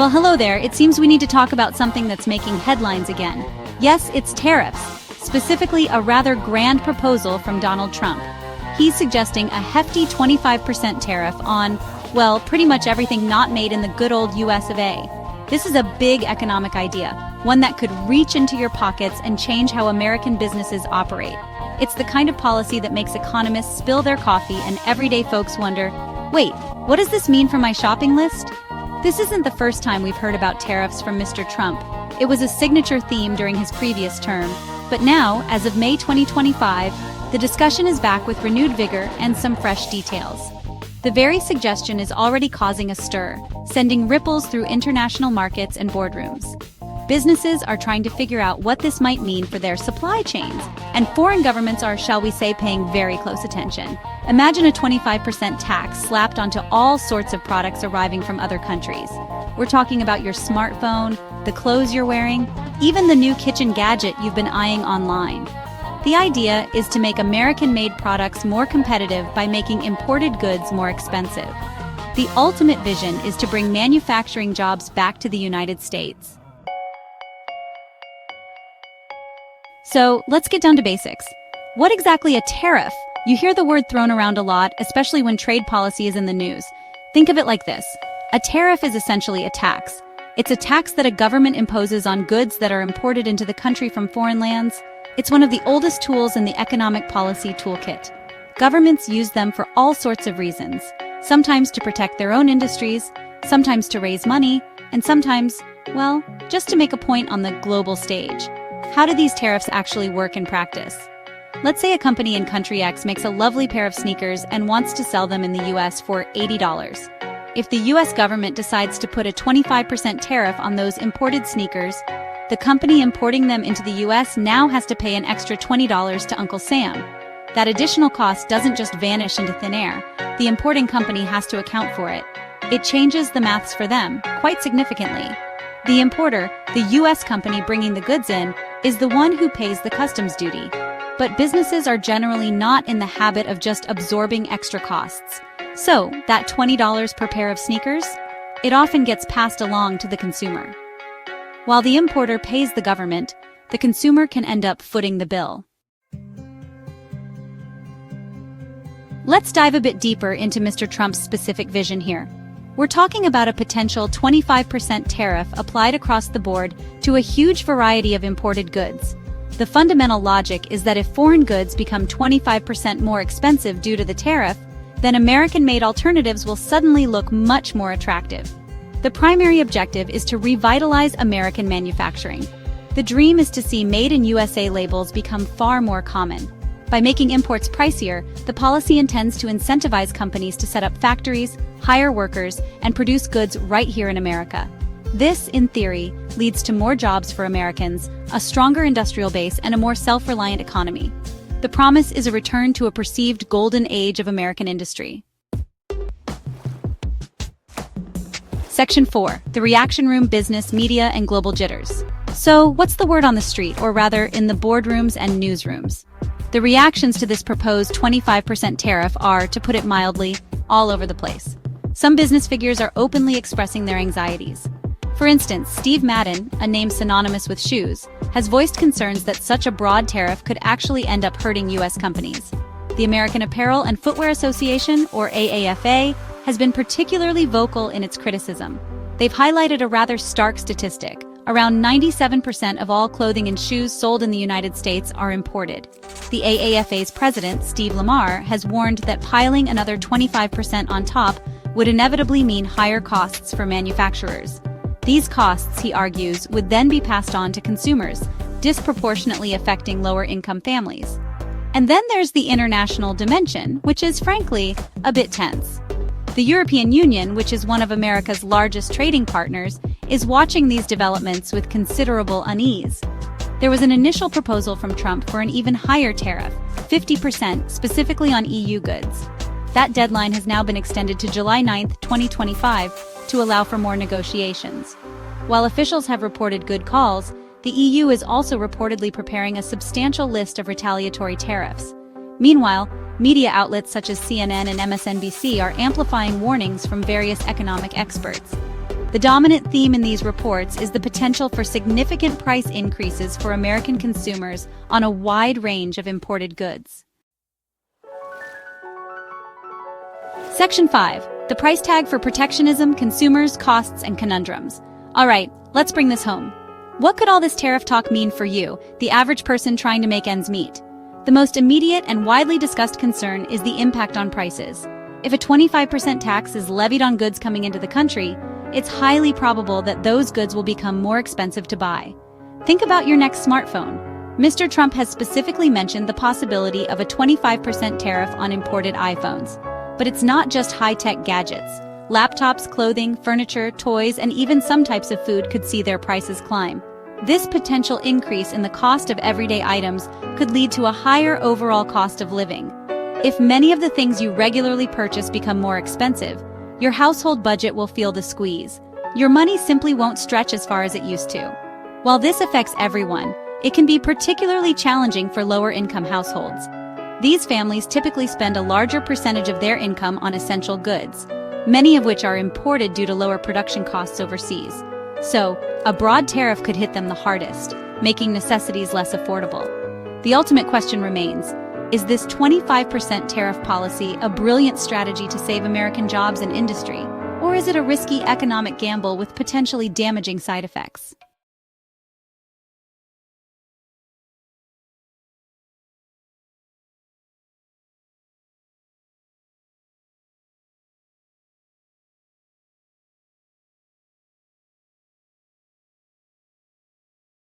Well, hello there. It seems we need to talk about something that's making headlines again. Yes, it's tariffs, specifically a rather grand proposal from Donald Trump. He's suggesting a hefty 25% tariff on, well, pretty much everything not made in the good old US of A. This is a big economic idea, one that could reach into your pockets and change how American businesses operate. It's the kind of policy that makes economists spill their coffee and everyday folks wonder, wait, what does this mean for my shopping list? This isn't the first time we've heard about tariffs from Mr. Trump. It was a signature theme during his previous term. But now, as of May 2025, the discussion is back with renewed vigor and some fresh details. The very suggestion is already causing a stir, sending ripples through international markets and boardrooms. Businesses are trying to figure out what this might mean for their supply chains, and foreign governments are, shall we say, paying very close attention. Imagine a 25% tax slapped onto all sorts of products arriving from other countries. We're talking about your smartphone, the clothes you're wearing, even the new kitchen gadget you've been eyeing online. The idea is to make American-made products more competitive by making imported goods more expensive. The ultimate vision is to bring manufacturing jobs back to the United States. So, let's get down to basics. What exactly a tariff? You hear the word thrown around a lot, especially when trade policy is in the news. Think of it like this. A tariff is essentially a tax. It's a tax that a government imposes on goods that are imported into the country from foreign lands. It's one of the oldest tools in the economic policy toolkit. Governments use them for all sorts of reasons. Sometimes to protect their own industries, sometimes to raise money, and sometimes, well, just to make a point on the global stage. How do these tariffs actually work in practice? Let's say a company in country X makes a lovely pair of sneakers and wants to sell them in the US for $80. If the US government decides to put a 25% tariff on those imported sneakers, the company importing them into the US now has to pay an extra $20 to Uncle Sam. That additional cost doesn't just vanish into thin air. The importing company has to account for it. It changes the maths for them, quite significantly. The importer, the US company bringing the goods in, is the one who pays the customs duty. But businesses are generally not in the habit of just absorbing extra costs. So, that $20 per pair of sneakers? It often gets passed along to the consumer. While the importer pays the government, the consumer can end up footing the bill. Let's dive a bit deeper into Mr. Trump's specific vision here. We're talking about a potential 25% tariff applied across the board to a huge variety of imported goods. The fundamental logic is that if foreign goods become 25% more expensive due to the tariff, then American-made alternatives will suddenly look much more attractive. The primary objective is to revitalize American manufacturing. The dream is to see Made in USA labels become far more common. By making imports pricier, the policy intends to incentivize companies to set up factories, hire workers, and produce goods right here in America. This, in theory, leads to more jobs for Americans, a stronger industrial base, and a more self-reliant economy. The promise is a return to a perceived golden age of American industry. Section 4. The Reaction Room: Business, Media, and Global Jitters. So, what's the word on the street, or rather, in the boardrooms and newsrooms? The reactions to this proposed 25% tariff are, to put it mildly, all over the place. Some business figures are openly expressing their anxieties. For instance, Steve Madden, a name synonymous with shoes, has voiced concerns that such a broad tariff could actually end up hurting U.S. companies. The American Apparel and Footwear Association, or AAFA, has been particularly vocal in its criticism. They've highlighted a rather stark statistic. Around 97% of all clothing and shoes sold in the United States are imported. The AAFA's president, Steve Lamar, has warned that piling another 25% on top would inevitably mean higher costs for manufacturers. These costs, he argues, would then be passed on to consumers, disproportionately affecting lower-income families. And then there's the international dimension, which is, frankly, a bit tense. The European Union, which is one of America's largest trading partners, is watching these developments with considerable unease. There was an initial proposal from Trump for an even higher tariff, 50%, specifically on EU goods. That deadline has now been extended to July 9, 2025, to allow for more negotiations. While officials have reported good calls, the EU is also reportedly preparing a substantial list of retaliatory tariffs. Meanwhile, media outlets such as CNN and MSNBC are amplifying warnings from various economic experts. The dominant theme in these reports is the potential for significant price increases for American consumers on a wide range of imported goods. Section 5. The price tag for protectionism, consumers, costs, and conundrums. All right, let's bring this home. What could all this tariff talk mean for you, the average person trying to make ends meet? The most immediate and widely discussed concern is the impact on prices. If a 25% tax is levied on goods coming into the country, it's highly probable that those goods will become more expensive to buy. Think about your next smartphone. Mr. Trump has specifically mentioned the possibility of a 25% tariff on imported iPhones. But it's not just high-tech gadgets. Laptops, clothing, furniture, toys, and even some types of food could see their prices climb. This potential increase in the cost of everyday items could lead to a higher overall cost of living. If many of the things you regularly purchase become more expensive, your household budget will feel the squeeze. Your money simply won't stretch as far as it used to. While this affects everyone, it can be particularly challenging for lower-income households. These families typically spend a larger percentage of their income on essential goods, many of which are imported due to lower production costs overseas. So, a broad tariff could hit them the hardest, making necessities less affordable. The ultimate question remains, is this 25% tariff policy a brilliant strategy to save American jobs and industry, or is it a risky economic gamble with potentially damaging side effects?